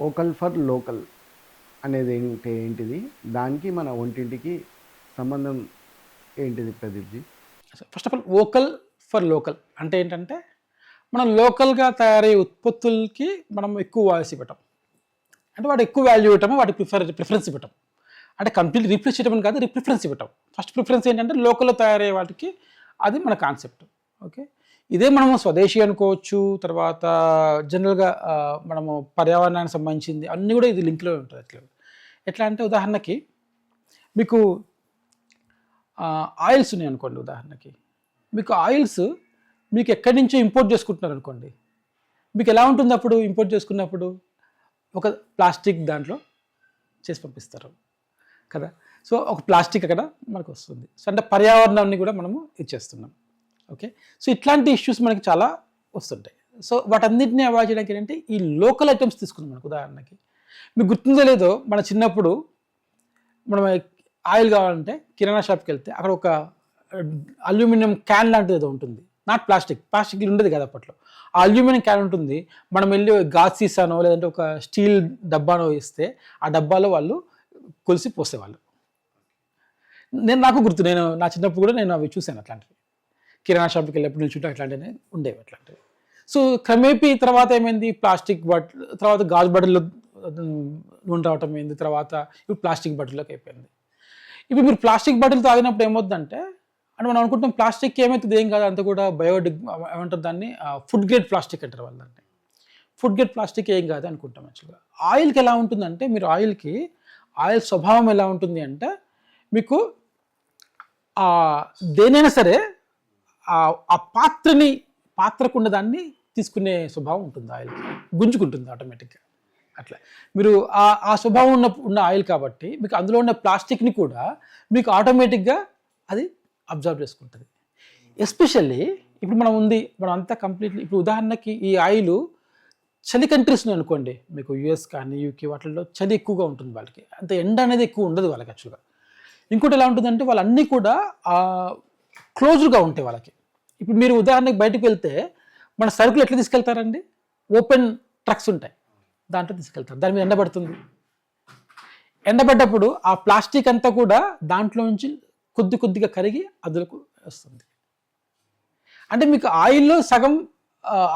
Vocal for local అనేది ఏంటిది? దానికి మన ఒంటింటికి సంబంధం ఏంటిది Pradeep ji? First of all vocal for local అంటే ఏంటంటే మనం లోకల్గా తయారయ్యే ఉత్పత్తులకి మనం ఎక్కువ వాయిస్ ఇవ్వటం. అంటే వాడు ఎక్కువ వాల్యూ ఇవ్వటం, వాటికి ప్రిఫరెన్స్ ఇవ్వటం. అంటే కంప్లీట్ రీప్లేస్ చేయడం కాదు, ప్రిఫరెన్స్ ఇవ్వటం. ఫస్ట్ ప్రిఫరెన్స్ ఏంటంటే లోకల్లో తయారయ్యే వాటికి, అది మన కాన్సెప్ట్. ఓకే, ఇదే మనము స్వదేశీ అనుకోవచ్చు. తర్వాత జనరల్గా మనము పర్యావరణానికి సంబంధించింది అన్నీ కూడా ఇది లింక్లో ఉంటుంది. ఎట్లా అంటే ఉదాహరణకి మీకు ఆయిల్స్ ఉన్నాయి అనుకోండి. ఉదాహరణకి మీకు ఆయిల్స్ మీకు ఎక్కడి నుంచో ఇంపోర్ట్ చేసుకుంటున్నారు అనుకోండి. మీకు ఎలా ఉంటుంది అప్పుడు ఇంపోర్ట్ చేసుకున్నప్పుడు? ఒక ప్లాస్టిక్ దాంట్లో చేసి పంపిస్తారు కదా. సో ఒక ప్లాస్టిక్ అక్కడ మనకు వస్తుంది. సో అంటే పర్యావరణాన్ని కూడా మనము ఇచ్చేస్తున్నాం. ఓకే, సో ఇట్లాంటి ఇష్యూస్ మనకి చాలా వస్తుంటాయి. సో వాటన్నిటిని అవాయిడ్ చేయడానికి ఏంటంటే ఈ లోకల్ ఐటమ్స్ తీసుకున్నాం మనకు. ఉదాహరణకి మీకు గుర్తుందో లేదో, మన చిన్నప్పుడు మనం ఆయిల్ కావాలంటే కిరాణా షాప్కి వెళ్తే అక్కడ ఒక అల్యూమినియం క్యాన్ లాంటిది ఏదో ఉంటుంది. నాట్ ప్లాస్టిక్ ఉండేది కదా అప్పట్లో. ఆ అల్యూమినియం క్యాన్ ఉంటుంది. మనం వెళ్ళి గాజు సీసానో లేదంటే ఒక స్టీల్ డబ్బానో ఇస్తే ఆ డబ్బాలో వాళ్ళు కొలిసి పోసేవాళ్ళు. నాకు గుర్తు, నేను నా చిన్నప్పుడు కూడా నేను అవి చూశాను. అట్లాంటివి కిరాణా షాప్కి వెళ్ళినప్పుడు నిల్చుంటే అట్లాంటివి ఉండేవి. అట్లాంటివి. సో క్రమేపీ తర్వాత ఏమైంది, ప్లాస్టిక్ బాటిల్, తర్వాత గాజు బాటిల్లో నూనె రావటం అయింది. తర్వాత ఇప్పుడు ప్లాస్టిక్ బాటిల్లోకి అయిపోయింది. ఇప్పుడు మీరు ప్లాస్టిక్ బాటిల్ తాగినప్పుడు ఏమవుతుందంటే, అంటే మనం అనుకుంటాం ప్లాస్టిక్ ఏమవుతుంది, ఏం కాదు, అంతా కూడా ఏమంటారు దాన్ని, ఫుడ్ గ్రేడ్ ప్లాస్టిక్ అంటారు వాళ్ళు దాన్ని. ఫుడ్ గ్రేడ్ ప్లాస్టిక్ ఏం కాదు అనుకుంటాం. యాక్చువల్గా ఆయిల్కి ఎలా ఉంటుందంటే, మీరు ఆయిల్ స్వభావం ఎలా ఉంటుంది అంటే, మీకు దేనైనా సరే ఆ పాత్రకున్న దాన్ని తీసుకునే స్వభావం ఉంటుంది. ఆయిల్కి గుంజుకుంటుంది ఆటోమేటిక్గా. అట్లా మీరు ఆ స్వభావం ఉన్న ఆయిల్ కాబట్టి మీకు అందులో ఉన్న ప్లాస్టిక్ని కూడా మీకు ఆటోమేటిక్గా అది అబ్జర్వ్ చేసుకుంటుంది. ఎస్పెషల్లీ ఇప్పుడు మనం అంతా కంప్లీట్లీ, ఇప్పుడు ఉదాహరణకి ఈ ఆయిల్ చలి కంట్రీస్ని అనుకోండి, మీకు యుఎస్ కానీ యూకే వాటిల్లో చలి ఎక్కువగా ఉంటుంది. వాళ్ళకి అంత ఎండ అనేది ఎక్కువ ఉండదు వాళ్ళకి యాక్చువల్గా. ఇంకోటి ఎలా ఉంటుందంటే వాళ్ళన్నీ కూడా క్లోజ్డ్గా ఉంటాయి వాళ్ళకి. ఇప్పుడు మీరు ఉదాహరణకి బయటకు వెళ్తే మన సరుకులు ఎట్లా తీసుకెళ్తారండి? ఓపెన్ ట్రక్స్ ఉంటాయి, దాంట్లో తీసుకెళ్తారు. దాని మీద ఎండబడుతుంది. ఎండబడ్డప్పుడు ఆ ప్లాస్టిక్ అంతా కూడా దాంట్లో నుంచి కొద్దిగా కరిగి అదులకు వస్తుంది. అంటే మీకు ఆయిల్లో సగం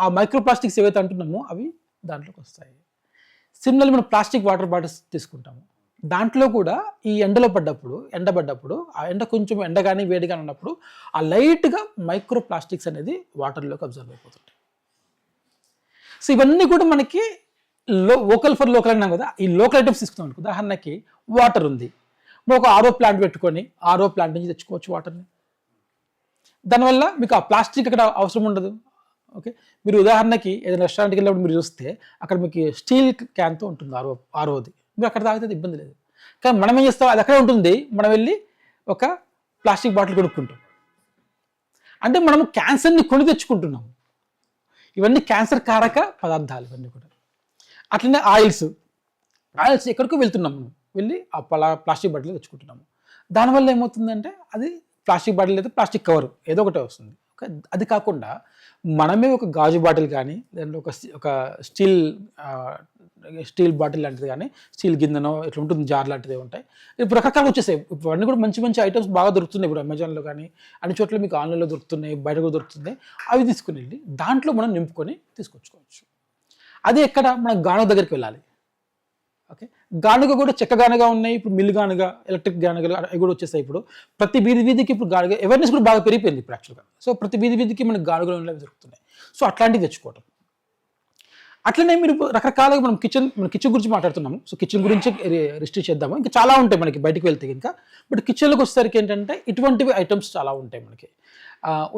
ఆ మైక్రో ప్లాస్టిక్స్ ఏవైతే అంటున్నామో అవి దాంట్లోకి వస్తాయి. సిమిలర్లీ మనం ప్లాస్టిక్ వాటర్ బాటిల్స్ తీసుకుంటాము. దాంట్లో కూడా ఈ ఎండబడ్డప్పుడు ఆ ఎండ కొంచెం ఎండగాని వేడిగాని ఉన్నప్పుడు ఆ లైట్గా మైక్రో ప్లాస్టిక్స్ అనేది వాటర్లోకి అబ్జర్వ్ అయిపోతుంటాయి. సో ఇవన్నీ కూడా మనకి వోకల్ ఫర్ లోకల్ అన్నాం కదా. ఈ లోకల్ ఐటమ్స్ తీసుకుంటాం. ఉదాహరణకి వాటర్ ఉంది, మనం ఒక ఆర్ఓ ప్లాంట్ పెట్టుకొని ఆర్ఓ ప్లాంట్ నుంచి తెచ్చుకోవచ్చు వాటర్ని. దానివల్ల మీకు ఆ ప్లాస్టిక్ అక్కడ అవసరం ఉండదు. ఓకే, మీరు ఉదాహరణకి ఏదైనా రెస్టారెంట్కి వెళ్ళినప్పుడు మీరు చూస్తే అక్కడ మీకు స్టీల్ క్యాన్తో ఉంటుంది ఆర్ఓది. మీరు అక్కడ తాగితే ఇబ్బంది లేదు. కానీ మనం ఏం చేస్తాం, అది అక్కడే ఉంటుంది, మనం వెళ్ళి ఒక ప్లాస్టిక్ బాటిల్ కొనుక్కుంటాం. అంటే మనము క్యాన్సర్ని కొని తెచ్చుకుంటున్నాం. ఇవన్నీ క్యాన్సర్ కారక పదార్థాలు ఇవన్నీ కూడా. అట్లనే ఆయిల్స్ ఎక్కడికో వెళ్తున్నాం, మనం వెళ్ళి ఆ ప్లాస్టిక్ బాటిల్ తెచ్చుకుంటున్నాము. దానివల్ల ఏమవుతుందంటే అది ప్లాస్టిక్ బాటిల్ లేదా ప్లాస్టిక్ కవర్ ఏదో ఒకటే వస్తుంది. అది కాకుండా మనమే ఒక గాజు బాటిల్ కానీ లేదంటే ఒక స్టీల్ బాటిల్ లాంటిది కానీ, స్టీల్ గిన్నెనో ఇట్లా ఉంటుంది, జార్ లాంటివి ఉంటాయి. ఇప్పుడు రకరకాలు వచ్చేసాయి. ఇప్పుడు అన్నీ కూడా మంచి ఐటమ్స్ బాగా దొరుకుతున్నాయి. ఇప్పుడు అమెజాన్లో కానీ అన్ని చోట్ల మీకు ఆన్లైన్లో దొరుకుతున్నాయి, బయట కూడా దొరుకుతున్నాయి. అవి తీసుకుని వెళ్ళి దాంట్లో మనం నింపుకొని తీసుకొచ్చుకోవచ్చు. అదే ఎక్కడ, మనం గానుగ దగ్గరికి వెళ్ళాలి. ఓకే, గానుగ కూడా చెక్క గానుగ ఉన్నాయి, ఇప్పుడు మిల్లు గానుగ, ఎలక్ట్రిక్ గానుగలు అవి కూడా వచ్చేసాయి. ఇప్పుడు ప్రతి వీధికి ఇప్పుడు గానుగ అవేర్నెస్ కూడా బాగా పెరిగిపోయింది ఇప్పుడు యాక్చువల్గా. సో ప్రతి వీధికి మనకి గానుగలు దొరుకుతున్నాయి. సో అట్లాంటివి తెచ్చుకోవటం. అట్లనే మీరు రకరకాలుగా మన కిచెన్ గురించి మాట్లాడుతున్నాము. సో కిచెన్ గురించి రిస్ట్రిక్ట్ చేద్దాము. ఇంకా చాలా ఉంటాయి మనకి బయటికి వెళ్తే ఇంకా. బట్ కిచెన్లోకి వచ్చేసరికి ఏంటంటే ఇటువంటివి ఐటమ్స్ చాలా ఉంటాయి మనకి.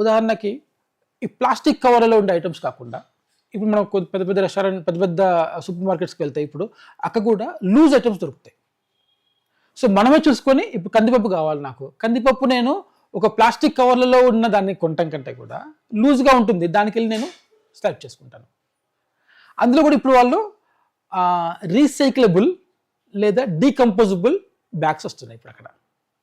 ఉదాహరణకి ఈ ప్లాస్టిక్ కవర్లలో ఉండే ఐటమ్స్ కాకుండా, ఇప్పుడు మనం పెద్ద రెస్టారెంట్, పెద్ద సూపర్ మార్కెట్స్కి వెళ్తే ఇప్పుడు అక్కడ కూడా లూజ్ ఐటమ్స్ దొరుకుతాయి. సో మనమే చూసుకొని, ఇప్పుడు కందిపప్పు కావాలి నాకు, కందిపప్పు నేను ఒక ప్లాస్టిక్ కవర్లలో ఉన్న దాన్ని కొనటం కంటే కూడా లూజ్గా ఉంటుంది, దానికి వెళ్ళి నేను సెలెక్ట్ చేసుకుంటాను. అందులో కూడా ఇప్పుడు వాళ్ళు రీసైక్లబుల్ లేదా డీకంపోజబుల్ బ్యాగ్స్ వస్తున్నాయి ఇప్పుడు అక్కడ.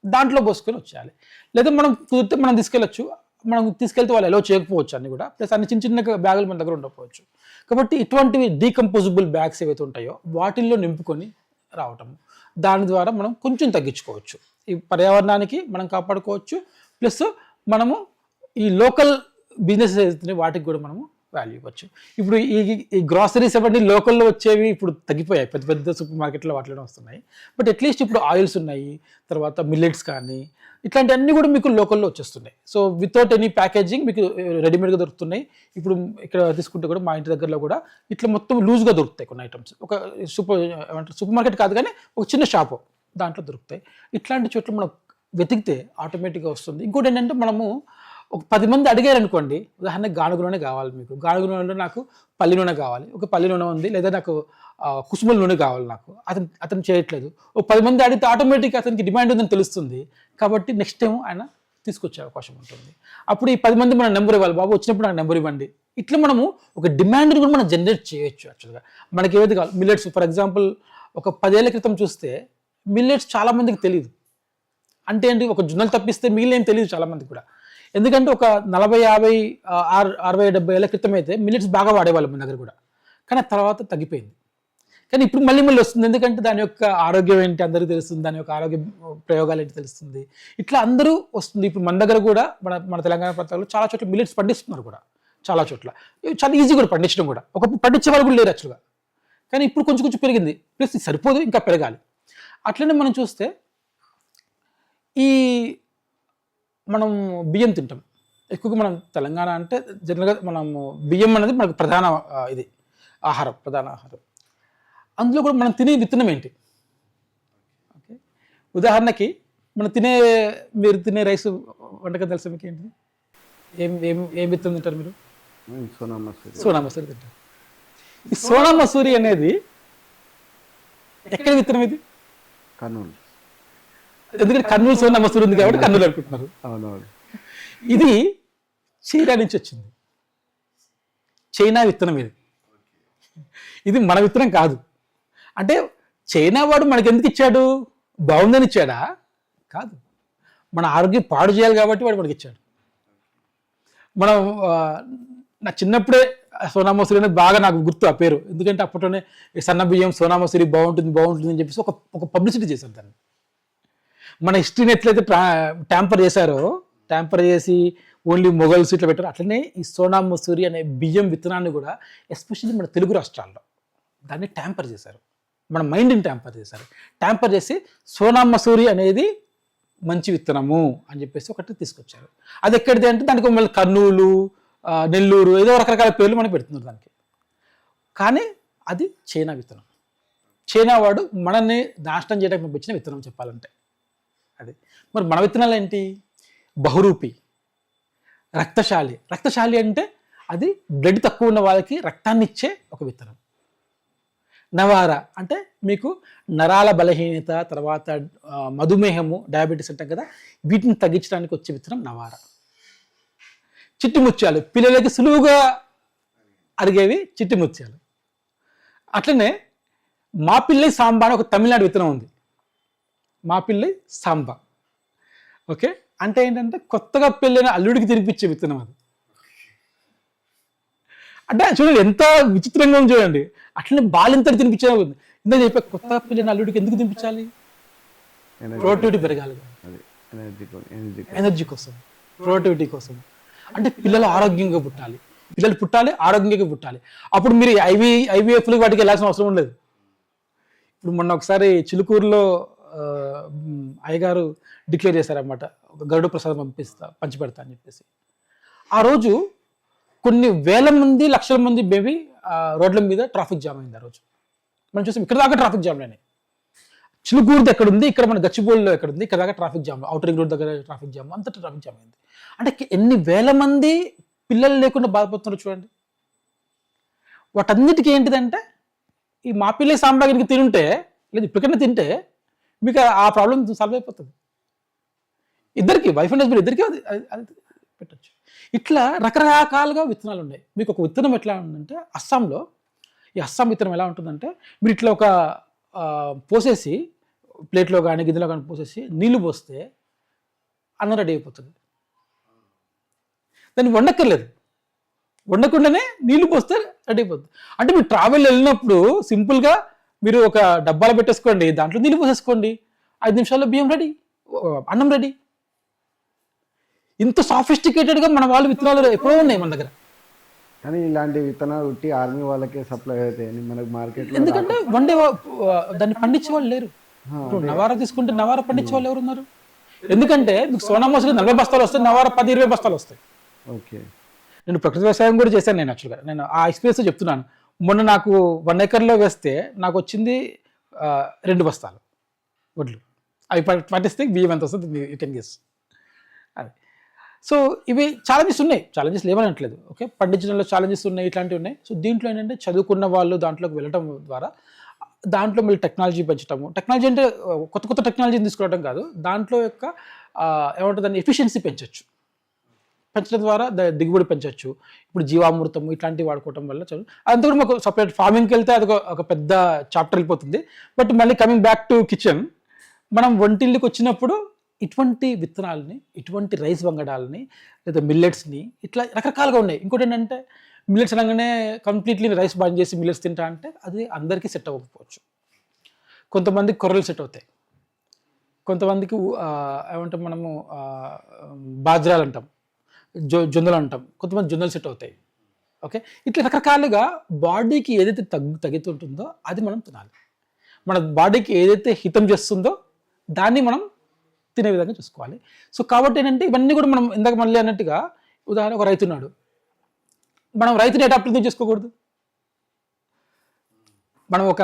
దాంట్లో పోసుకొని వచ్చేయాలి. లేదా మనం కుదిరితే మనం తీసుకెళ్ళచ్చు. మనం తీసుకెళ్తే వాళ్ళు ఎలా చేయకపోవచ్చు అన్ని కూడా. ప్లస్ అన్ని చిన్న బ్యాగులు మన దగ్గర ఉండకపోవచ్చు. కాబట్టి ఇటువంటివి డీకంపోజబుల్ బ్యాగ్స్ ఏవైతే ఉంటాయో వాటిల్లో నింపుకొని రావటం, దాని ద్వారా మనం కొంచెం తగ్గించుకోవచ్చు. ఈ పర్యావరణానికి మనం కాపాడుకోవచ్చు, ప్లస్ మనము ఈ లోకల్ బిజినెసెస్ అయితే వాటికి కూడా మనము వాల్యూ ఇవ్వచ్చు. ఇప్పుడు ఈ గ్రాసరీస్ అవన్నీ లోకల్లో వచ్చేవి ఇప్పుడు తగ్గిపోయాయి, పెద్ద పెద్ద సూపర్ మార్కెట్లో వాటిలోనే వస్తున్నాయి. బట్ అట్లీస్ట్ ఇప్పుడు ఆయిల్స్ ఉన్నాయి, తర్వాత మిల్లెట్స్ కానీ ఇట్లాంటివన్నీ కూడా మీకు లోకల్లో వచ్చేస్తున్నాయి. సో వితౌట్ ఎనీ ప్యాకేజింగ్ మీకు రెడీమేడ్గా దొరుకుతున్నాయి. ఇప్పుడు ఇక్కడ తీసుకుంటే కూడా మా ఇంటి దగ్గరలో కూడా ఇట్లా మొత్తం లూజ్గా దొరుకుతాయి కొన్ని ఐటమ్స్. ఒక సూపర్ మార్కెట్ కాదు కానీ ఒక చిన్న షాపు దాంట్లో దొరుకుతాయి. ఇట్లాంటి చోట్ల మనం వెతికితే ఆటోమేటిక్గా వస్తుంది. ఇంకోటి ఏంటంటే మనము ఒక 10 మంది అడిగారు అనుకోండి, ఉదాహరణకు గానుగ నూనె కావాలి, మీకు గానుగ నూనెలో నాకు పల్లి నూనె కావాలి, ఒక పల్లి నూనె ఉంది, లేదా నాకు కుసుమల నూనె కావాలి, నాకు అతను చేయట్లేదు. ఒక 10 మంది అడిగితే ఆటోమేటిక్గా అతనికి డిమాండ్ ఉందని తెలుస్తుంది. కాబట్టి నెక్స్ట్ టైం ఆయన తీసుకొచ్చే అవకాశం ఉంటుంది. అప్పుడు ఈ 10 మంది మన నెంబర్ ఇవ్వాలి, బాబు వచ్చినప్పుడు నాకు నెంబర్ ఇవ్వండి. ఇట్లా మనము ఒక డిమాండ్ని కూడా మనం జనరేట్ చేయొచ్చు. యాక్చువల్గా మనకి ఏవైతే కావాలి, మిల్లెట్స్ ఫర్ ఎగ్జాంపుల్ ఒక 10 ఏళ్ల క్రితం చూస్తే మిల్లెట్స్ చాలామందికి తెలియదు. అంటే ఏంటి, ఒక జొన్నలు తప్పిస్తే మిగిలిన తెలియదు చాలామందికి కూడా. ఎందుకంటే ఒక 40, 50, 60, 70 ఏళ్ళ క్రితం అయితే మిల్లెట్స్ బాగా వాడేవాళ్ళు మన దగ్గర కూడా, కానీ తర్వాత తగ్గిపోయింది. కానీ ఇప్పుడు మళ్ళీ వస్తుంది, ఎందుకంటే దాని యొక్క ఆరోగ్యం ఏంటి అందరికీ తెలుస్తుంది, దాని యొక్క ఆరోగ్య ప్రయోగాలు ఏంటి తెలుస్తుంది, ఇట్లా అందరూ వస్తుంది. ఇప్పుడు మన దగ్గర కూడా మన తెలంగాణ ప్రాంతాల్లో చాలా చోట్ల మిల్లెట్స్ పండిస్తున్నారు కూడా, చాలా చోట్ల చాలా ఈజీ కూడా పండించడం కూడా. ఒకప్పుడు పండించే వాళ్ళు కూడా లేరు యాక్చువల్గా, కానీ ఇప్పుడు కొంచెం కొంచెం పెరిగింది. ప్లస్ సరిపోదు, ఇంకా పెరగాలి. అట్లనే మనం చూస్తే ఈ మనం బియ్యం తింటాం ఎక్కువగా. మనం తెలంగాణ అంటే జనరల్గా మనము బియ్యం అనేది మనకు ప్రధాన ఇది ఆహారం, ప్రధాన ఆహారం. అందులో కూడా మనం తినే విత్తనం ఏంటి? ఓకే, ఉదాహరణకి మీరు తినే రైస్ వంటకం తెలుసా మీకు? ఏంటి, ఏం ఏం ఏం విత్తనం తింటారు మీరు? సోనా మసూరి తింటారు. ఈ సోనా మసూరి అనేది ఎక్కడ విత్తనం ఇది? కర్నూలు. ఎందుకంటే కర్నూలు సోనా మసూరి ఉంది కాబట్టి కర్నూలు అనుకుంటున్నారు. ఇది చైనా నుంచి వచ్చింది, చైనా విత్తనం ఇది. ఇది మన విత్తనం కాదు. అంటే చైనా వాడు మనకి ఎందుకు ఇచ్చాడు? బాగుందని ఇచ్చాడా? కాదు, మన ఆరోగ్యం పాడు చేయాలి కాబట్టి వాడు మనకి ఇచ్చాడు. మనం నా చిన్నప్పుడే సోనా మసూరి అనేది బాగా నాకు గుర్తు ఆ పేరు, ఎందుకంటే అప్పట్లోనే సన్న బియ్యం సోనా మసూరి బాగుంటుంది అని చెప్పేసి ఒక పబ్లిసిటీ చేశారు దాన్ని. మన హిస్టరీని ఎట్లయితే ట్యాంపర్ చేశారో, ట్యాంపర్ చేసి ఓన్లీ మొఘల్స్ ఇట్లా పెట్టారు, అట్లనే ఈ సోనా మసూరి అనే బియ్యం విత్తనాన్ని కూడా ఎస్పెషల్లీ మన తెలుగు రాష్ట్రాల్లో దాన్ని ట్యాంపర్ చేశారు, మన మైండ్ని ట్యాంపర్ చేశారు. ట్యాంపర్ చేసి సోనా మసూరి అనేది మంచి విత్తనము అని చెప్పేసి ఒకటి తీసుకొచ్చారు. అది ఎక్కడిది అంటే దానికి మళ్ళీ కర్నూలు, నెల్లూరు ఏదో రకరకాల పేర్లు మనకి పెడుతున్నారు దానికి. కానీ అది చైనా విత్తనం. చైనా వాడు మనల్ని నాశనం చేయడానికి పంపించిన విత్తనం చెప్పాలంటే అది. మరి మన విత్తనాలు ఏంటి? బహురూపి, రక్తశాలి. రక్తశాలి అంటే అది బ్లడ్ తక్కువ ఉన్న వాళ్ళకి రక్తాన్ని ఇచ్చే ఒక విత్తనం. నవార అంటే మీకు నరాల బలహీనత, తర్వాత మధుమేహము, డయాబెటీస్ అంటాం కదా, వీటిని తగ్గించడానికి వచ్చే విత్తనం నవార. చిట్టి ముత్యాలు, పిల్లలకి సులువుగా అరిగేవి చిట్టి ముత్యాలు. అట్లనే మాపిల్లై సాంబా అని ఒక తమిళనాడు విత్తనం ఉంది. మాపిల్లై సాంబా, ఓకే, అంటే ఏంటంటే కొత్తగా పెళ్ళైన అల్లుడికి తినిపించే విత్తనం అది. అంటే చూడండి ఎంత విచిత్రంగా ఉంది చూడండి. అట్లనే బాలింతలు తినిపించే ఉంది. ఇందాక చెప్పే కొత్తగా పెళ్ళైన అల్లుడికి ఎందుకు తినిపించాలి? ప్రొడక్టివిటీ పెరగాలి, ఎనర్జీ కోసం, ప్రొడక్టివిటీ కోసం. అంటే పిల్లలు ఆరోగ్యంగా పుట్టాలి, పిల్లలు పుట్టాలి ఆరోగ్యంగా పుట్టాలి. అప్పుడు మీరు ఐవీఎఫ్లు వాటికి వెళ్ళాల్సిన అవసరం లేదు. ఇప్పుడు మొన్న ఒకసారి చిలుకూరులో అయ్యగారు డిక్లేర్ చేశారన్నమాట, గరుడ ప్రసాదం పంచిపెడతా అని చెప్పేసి. ఆ రోజు కొన్ని వేల మంది, లక్షల మంది బేబీ రోడ్ల మీద ట్రాఫిక్ జామ్ అయింది. ఆ రోజు మనం చూసాం, ఇక్కడ దాకా ట్రాఫిక్ జామ్ అయినాయి. చిలుకూరుది ఎక్కడ ఉంది, ఇక్కడ మన గచ్చిబౌలిలో ఎక్కడ ఉంది, ఇక్కడ దాకా traffic jam, outer ring road దగ్గర ట్రాఫిక్ జామ్, అంత ట్రాఫిక్ జామ్ అయింది. అంటే ఎన్ని వేల మంది పిల్లలు లేకుండా బాధపడుతున్నారు చూడండి. వాటన్నిటికీ ఏంటిదంటే ఈ మాపిల్లే సాంబాగిరికి తినుంటే, లేదు ఇప్పటికైనా తింటే మీకు ఆ ప్రాబ్లం సాల్వ్ అయిపోతుంది. ఇద్దరికి, వైఫ్ అండ్ హస్బెండ్ ఇద్దరికి అది పెట్టచ్చు. ఇట్లా రకరకాలుగా విత్తనాలు ఉన్నాయి. మీకు ఒక విత్తనం ఎట్లా ఉందంటే అస్సాంలో, ఈ అస్సాం విత్తనం ఎలా ఉంటుందంటే మీరు ఇట్లా ఒక పోసేసి ప్లేట్లో కానీ గిన్నెలో కానీ పోసేసి నీళ్లు పోస్తే అన్నం రెడీ అయిపోతుంది. దాన్ని వండక్కర్లేదు, వండకుండానే నీళ్లు పోస్తే రెడీ అయిపోతుంది. అంటే మీరు ట్రావెల్ వెళ్ళినప్పుడు సింపుల్గా మీరు ఒక డబ్బాలో పెట్టేసుకోండి, దాంట్లో నీళ్ళు పోసేసుకోండి, 5 నిమిషాల్లో బియ్యం రెడీ, అన్నం రెడీ. ఇంత సాఫిస్టికేటెడ్గా మన వాళ్ళు విత్తనాలు ఎప్పుడో ఉన్నాయి మన దగ్గర. కానీ ఇలాంటి విత్తనాలు ఉట్టి ఆర్మీ వాళ్ళకే సప్లై అవుతాయని మనకు మార్కెట్లో ఎందుకంటే దాన్ని పండించే వాళ్ళు లేరు. ఇప్పుడు నవారా తీసుకుంటే నవారా పండించే వాళ్ళు ఎవరు ఉన్నారు? ఎందుకంటే మీకు సోనా మసూరి 40 బస్తాలు వస్తాయి, నవారా 10-20 బస్తాలు వస్తాయి. ఓకే. నేను ప్రకృతి వ్యవసాయం కూడా చేశాను. నేను యాక్చువల్గా నేను ఆ ఎక్స్పీరియన్స్ చెప్తున్నాను. మొన్న నాకు 1 ఎకర్లో వేస్తే నాకు వచ్చింది 2 బస్తాలు వడ్లు. అవి పట్టిస్తే బియ్యం ఎంత వస్తుంది యూ కెన్ గెస్. అది. సో ఇవి ఛాలెంజెస్ ఉన్నాయి, ఛాలెంజెస్ లేవనట్లేదు. ఓకే, పండించడంలో ఛాలెంజెస్ ఉన్నాయి, ఇట్లాంటివి ఉన్నాయి. సో దీంట్లో ఏంటంటే చదువుకున్న వాళ్ళు దాంట్లోకి వెళ్ళటం ద్వారా దాంట్లో మళ్ళీ టెక్నాలజీ పెంచడము. టెక్నాలజీ అంటే కొత్త కొత్త టెక్నాలజీని తీసుకురావడం కాదు, దాంట్లో యొక్క ఏమంటుంది దాన్ని ఎఫిషియన్సీ పెంచడం ద్వారా దిగుబడి పెంచవచ్చు. ఇప్పుడు జీవామృతం ఇట్లాంటివి వాడుకోవటం వల్ల అదంతా కూడా మాకు సపరేట్. ఫార్మింగ్కి వెళ్తే అది ఒక పెద్ద చాప్టర్ వెళ్ళిపోతుంది. బట్ మళ్ళీ కమింగ్ బ్యాక్ టు కిచెన్, మనం వంటిల్లికి వచ్చినప్పుడు ఇటువంటి విత్తనాలని, ఇటువంటి రైస్ వంగడాలని, లేదా మిల్లెట్స్ని ఇట్లా రకరకాలుగా ఉన్నాయి. ఇంకోటి ఏంటంటే మిల్లెట్స్ అనగానే కంప్లీట్లీ రైస్ బంద్ చేసి మిల్లెట్స్ తింటా అంటే అది అందరికీ సెట్ అవ్వకపోవచ్చు. కొంతమందికి కొర్రలు సెట్ అవుతాయి, కొంతమందికి ఏమంటాం మనము బాజ్రాలు అంటాం, జొన్నలు అంటాం, కొంతమంది జొన్నలు సెట్ అవుతాయి. ఓకే, ఇట్లా రకరకాలుగా బాడీకి ఏదైతే తగ్గుతుంటుందో అది మనం తినాలి. మన బాడీకి ఏదైతే హితం చేస్తుందో దాన్ని మనం తినే విధంగా చూసుకోవాలి. సో కాబట్టి ఏంటంటే ఇవన్నీ కూడా మనం ఇందాక మళ్ళీ అన్నట్టుగా, ఉదాహరణ ఒక రైతు ఉన్నాడు, మనం రైతుని అడాప్ట్ ఎందుకు చేసుకోకూడదు? మనం ఒక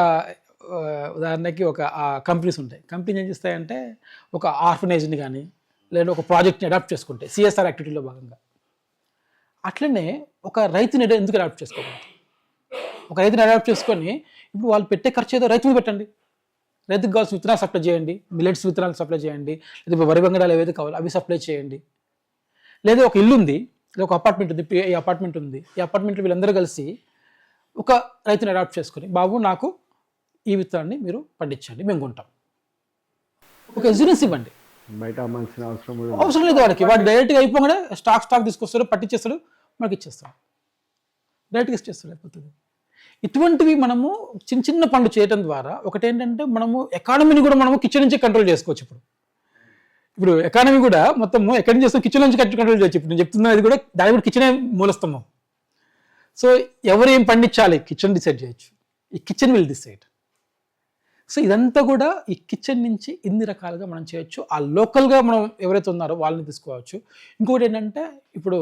ఉదాహరణకి ఒక కంపెనీస్ ఉంటాయి, కంపెనీస్ ఏం చేస్తాయంటే ఒక ఆర్ఫనైజ్ని కానీ లేదా ఒక ప్రాజెక్ట్ని అడాప్ట్ చేసుకుంటే సిఎస్ఆర్ యాక్టివిటీలో భాగంగా, అట్లనే ఒక రైతుని ఎందుకు అడాప్ట్ చేసుకోకూడదు? ఒక రైతుని అడాప్ట్ చేసుకొని ఇప్పుడు వాళ్ళు పెట్టే ఖర్చు ఏదో రైతు మీద పెట్టండి, రైతుకు కావాల్సిన విత్తనాలు సప్లై చేయండి, మిల్లెట్స్ విత్తనాలు సప్లై చేయండి, లేదా వరి వంగడాలు ఏవైతే కావాలో అవి సప్లై చేయండి. లేదా ఒక ఇల్లు ఉంది, లేదా ఒక అపార్ట్మెంట్ ఉంది, ఈ అపార్ట్మెంట్ ఉంది, ఈ అపార్ట్మెంట్లో వీళ్ళందరూ కలిసి ఒక రైతుని అడాప్ట్ చేసుకొని, బాబు నాకు ఈ విత్తనాన్ని మీరు పండించండి, మేము కొంటాం. ఒక ఇన్సూరెన్స్ ఇవ్వండి, బయట అమ్మాల్సిన అవసరం లేదు వాడికి. వాడు డైరెక్ట్గా అయిపోగానే స్టాక్ తీసుకొస్తాడు, పట్టించేస్తాడు, మనకి ఇచ్చేస్తాడు, డైరెక్ట్గా ఇచ్చేస్తాడు, అయిపోతుంది. ఇటువంటివి మనము చిన్న చిన్న పనులు చేయడం ద్వారా ఒకటేంటంటే మనము ఎకానమీని కూడా మనము కిచెన్ నుంచి కంట్రోల్ చేసుకోవచ్చు. ఇప్పుడు ఎకానమీ కూడా మొత్తము ఎక్కడి నుంచి చేస్తాం, కిచెన్ నుంచి కంట్రోల్ చేయొచ్చు. ఇప్పుడు నేను చెప్తున్నది కూడా దాని కూడా కిచెనే మూలస్తాము. సో ఎవరు ఏం పండించాలి కిచెన్ డిసైడ్ చేయొచ్చు, ఈ కిచెన్ విల్ డిసైడ్. సో ఇదంతా కూడా ఈ కిచెన్ నుంచి ఇన్ని రకాలుగా మనం చేయొచ్చు. ఆ లోకల్గా మనం ఎవరైతే ఉన్నారో వాళ్ళని తీసుకోవచ్చు. ఇంకోటి ఏంటంటే ఇప్పుడు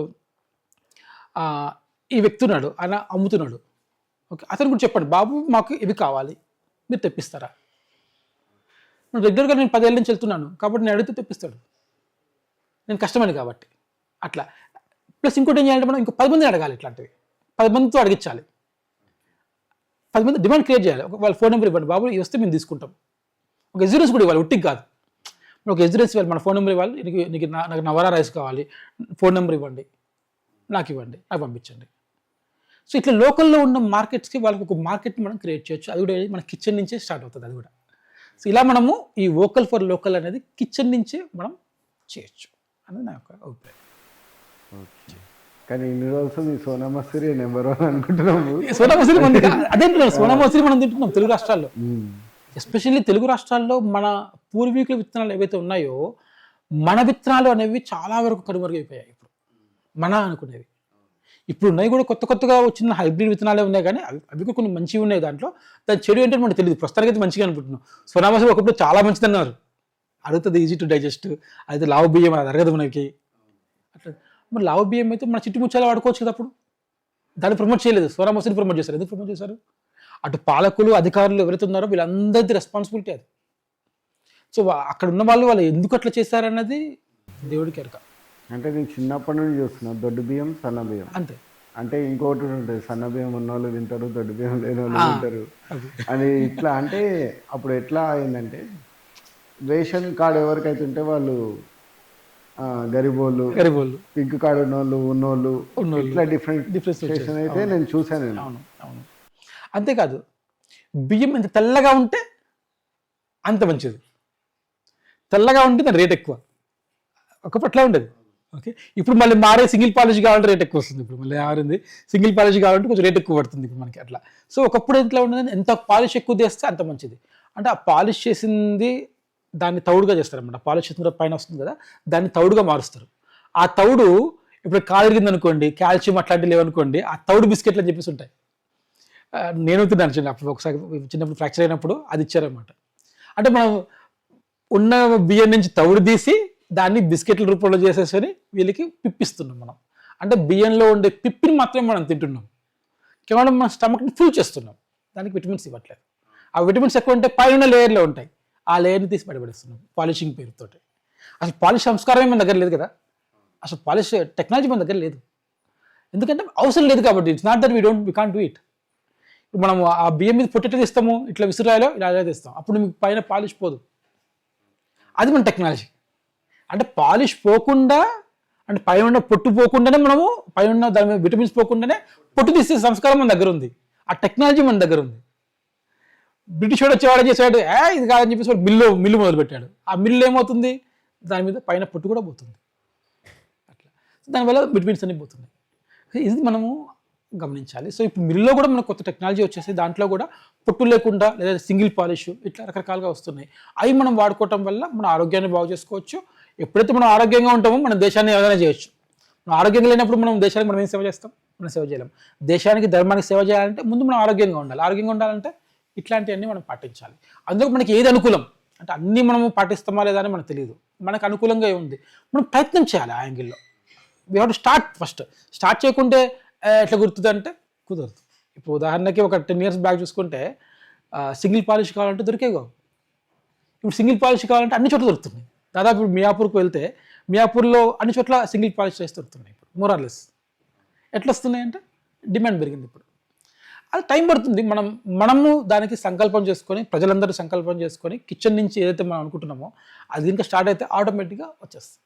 ఈ వ్యక్తి ఉన్నాడు, ఆయన అమ్ముతున్నాడు. ఓకే, అతను కూడా చెప్పండి, బాబు మాకు ఇవి కావాలి, మీరు తెప్పిస్తారా? రెగ్యులర్గా నేను 10 ఏళ్ళ నుంచి వెళ్తున్నాను కాబట్టి నేను అడిగితే తెప్పిస్తాడు, నేను కష్టమని కాబట్టి. అట్లా ప్లస్ ఇంకోటి ఏం చేయాలంటే మనం ఇంకో 10 మందిని అడగాలి, ఇట్లాంటివి 10 మందితో అడిగించాలి, 10 మంది డిమాండ్ క్రియేట్ చేయాలి. వాళ్ళ ఫోన్ నెంబర్ ఇవ్వండి, బాబు వస్తే మేము తీసుకుంటాం. ఒక ఎగ్జిరెన్స్ కూడా ఇవ్వాలి, ఒట్టికి కాదు. ఒక ఎగ్జిరెన్స్ ఇవ్వాలి, మన ఫోన్ నెంబర్ ఇవ్వాలి, నీకు నాకు నవరా రైస్ కావాలి, ఫోన్ నెంబర్ ఇవ్వండి, నాకు ఇవ్వండి, నాకు పంపించండి. సో ఇట్లా లోకల్లో ఉన్న మార్కెట్స్కి వాళ్ళకి ఒక మార్కెట్ని మనం క్రియేట్ చేయొచ్చు. అది కూడా మన కిచెన్ నుంచే స్టార్ట్ అవుతుంది అది కూడా. సో ఇలా మనము ఈ వోకల్ ఫర్ లోకల్ అనేది కిచెన్ నుంచే మనం చేయొచ్చు అనేది నా యొక్క అభిప్రాయం. కానీ ఇన్ని రోజులు సోనా మసూరి నెంబర్ 1 అనుకుంటున్నాము. సోనా మసూరి అదే సోనా మసూరి మనం తింటున్నాం తెలుగు రాష్ట్రాల్లో. ఎస్పెషల్లీ తెలుగు రాష్ట్రాల్లో మన పూర్వీకుల విత్తనాలు ఏవైతే ఉన్నాయో మన విత్తనాలు అనేవి చాలా వరకు కనుమరుగైపోయాయి. ఇప్పుడు మన అనుకునేవి ఇప్పుడు ఉన్నాయి కూడా, కొత్తగా వచ్చిన హైబ్రిడ్ విత్తనాలే ఉన్నాయి, కానీ అవి కూడా కొన్ని మంచివి ఉన్నాయి. దాంట్లో దాని చెడు ఏంటంటే మనకు తెలియదు. ప్రస్తుతానికి అయితే మంచిగా అనుకుంటున్నాం. సోనా మసూరి ఒకప్పుడు చాలా మంచిది అన్నారు, అడుగుతుంది, ఈజీ టు డైజెస్ట్, అయితే లావు బియ్యం అది అరగదు మనకి. అట్లా మరి లావు బియ్యం అయితే మన చిట్టుముచ్చాలు వాడుకోవచ్చు కదా. అప్పుడు దాన్ని ప్రమోట్ చేయలేదు, సోనా మసూరిని ప్రమోట్ చేశారు. ఎందుకు ప్రమోట్ చేశారు? అటు పాలకులు అధికారులు ఎవరైతే ఉన్నారో వీళ్ళందరిది రెస్పాన్సిబిలిటీ అది. సో అక్కడ ఉన్న వాళ్ళు ఎందుకు అట్లా చేశారన్నది దేవుడికి ఎరక. అంటే నేను చిన్నప్పటి నుండి చూస్తున్నా దొడ్డు బియ్యం, సన్న బియ్యం అంతే. అంటే ఇంకోటి ఉంటుంది, సన్న బియ్యం ఉన్న వాళ్ళు తింటారు, దొడ్డు బియ్యం లేని వాళ్ళు తింటారు అని. ఇట్లా అంటే అప్పుడు ఎట్లా అయిందంటే రేషన్ కార్డు ఎవరికైతే ఉంటే వాళ్ళు గరిబోళ్ళు, పింక్ కార్డు ఉన్నోళ్ళు ఇట్లా డిఫరెన్షియేషన్ అయితే నేను చూశాను. అవును. అంతేకాదు, బియ్యం ఎంత తెల్లగా ఉంటే అంత మంచిది. తెల్లగా ఉంటే దాని రేట్ ఎక్కువ. ఒకప్పట్లో ఉండేది. ఓకే, ఇప్పుడు మళ్ళీ మారే సింగిల్ పాలిష్ కావాలంటే రేట్ ఎక్కువ వస్తుంది. ఇప్పుడు మళ్ళీ మారింది సింగిల్ పాలిష్ కావాలంటే కొంచెం రేట్ ఎక్కువ పడుతుంది ఇప్పుడు మనకి అట్లా. సో ఒకప్పుడు ఎట్లా ఉండదు, ఎంత పాలిష్ ఎక్కువ చేస్తే అంత మంచిది. అంటే ఆ పాలిష్ చేసింది దాన్ని తౌడుగా చేస్తారన్నమాట. పాలిష్ చేసిన తర్వాత పైన వస్తుంది కదా, దాన్ని తౌడుగా మారుస్తారు. ఆ తౌడు ఇప్పుడు కాలిరిగింది అనుకోండి, కాల్షియం అట్లాంటివి లేవనుకోండి, ఆ తౌడు బిస్కెట్లు అని చెప్పేసి ఉంటాయి. నేను తిన్నాను చిన్నప్పుడు, ఒకసారి చిన్నప్పుడు ఫ్రాక్చర్ అయినప్పుడు అది ఇచ్చారనమాట. అంటే మనం ఉన్న బియ్యం నుంచి తౌడు తీసి దాన్ని బిస్కెట్ల రూపంలో చేసేసుకొని వీళ్ళకి పిప్పిస్తున్నాం మనం. అంటే బియ్యంలో ఉండే పిప్పిని మాత్రమే మనం తింటున్నాం, కేవలం మన స్టమక్ని ఫుల్ చేస్తున్నాం, దానికి విటమిన్స్ ఇవ్వట్లేదు. ఆ విటమిన్స్ ఎక్కువ ఉంటే పైన లేయర్లో ఉంటాయి, ఆ లేయర్ని తీసి పడబెడుస్తున్నాం పాలిషింగ్ పేరుతో. అసలు పాలిష్ సంస్కారమే మన దగ్గర లేదు కదా, అసలు పాలిష్ టెక్నాలజీ మన దగ్గర లేదు. ఎందుకంటే అవసరం లేదు కాబట్టి. It's not that we can't do it. మనం ఆ బియ్యం మీద పొట్టెట్లు తీస్తాము, ఇట్లా విసురాయలో ఇలా తీస్తాం, అప్పుడు మీకు పైన పాలిష్ పోదు. అది మన టెక్నాలజీ. అంటే పాలిష్ పోకుండా, అంటే పైన పొట్టు పోకుండానే మనము పైన దాని మీద విటమిన్స్ పోకుండానే పొట్టు తీసే సంస్కారం మన దగ్గర ఉంది, ఆ టెక్నాలజీ మన దగ్గర ఉంది. బ్రిటిష్ వాడు వచ్చేవాడు చేసాడు, ఇది కాదని చెప్పేసి వాడు మిల్లు మొదలు పెట్టాడు. ఆ మిల్లు ఏమవుతుంది, దాని మీద పైన పొట్టు కూడా పోతుంది అట్లా. దానివల్ల విటమిన్స్ అన్ని పోతున్నాయి. ఇది మనము గమనించాలి. సో ఇప్పుడు మిల్లులో కూడా మనకు కొత్త టెక్నాలజీ వచ్చేసి దాంట్లో కూడా పొట్టు లేకుండా లేదా సింగిల్ పాలిష్ ఇట్లా రకరకాలుగా వస్తున్నాయి. అవి మనం వాడుకోవటం వల్ల మన ఆరోగ్యాన్ని బాగు చేసుకోవచ్చు. ఎప్పుడైతే మనం ఆరోగ్యంగా ఉంటామో మనం దేశాన్ని ఏదైనా చేయొచ్చు. మనం ఆరోగ్యంగా లేనప్పుడు మనం దేశానికి మనం ఏం సేవ చేస్తాం, మనం సేవ చేయలేం. దేశానికి ధర్మానికి సేవ చేయాలంటే ముందు మనం ఆరోగ్యంగా ఉండాలి. ఆరోగ్యంగా ఉండాలంటే ఇట్లాంటివన్నీ మనం పాటించాలి. అందులో మనకి ఏది అనుకూలం అంటే అన్నీ మనము పాటిస్తామా లేదా అని మనకు తెలియదు. మనకు అనుకూలంగా ఉంది, మనం ప్రయత్నం చేయాలి. ఆ యాంగిల్లో we have to first start చేయకుంటే ఎట్లా గుర్తుంది అంటే కుదరదు. ఇప్పుడు ఉదాహరణకి ఒక 10 years బ్యాక్ చూసుకుంటే సింగిల్ పాలిష్ కావాలంటే దొరికేవి కావు. ఇప్పుడు సింగిల్ పాలిష్ కావాలంటే అన్ని చోట్ల దొరుకుతున్నాయి. దాదాపు ఇప్పుడు మియాపూర్కి వెళ్తే మియాపూర్లో అన్ని చోట్ల సింగిల్ పాలిష్ చేసి దొరుకుతున్నాయి. ఇప్పుడు మోరార్లెస్ ఎట్లా వస్తున్నాయి అంటే డిమాండ్ పెరిగింది. ఇప్పుడు అది టైం పడుతుంది. మనము దానికి సంకల్పం చేసుకొని, ప్రజలందరూ సంకల్పం చేసుకొని కిచెన్ నుంచి ఏదైతే మనం అనుకుంటున్నామో అది ఇంకా స్టార్ట్ అయితే ఆటోమేటిక్గా వచ్చేస్తుంది.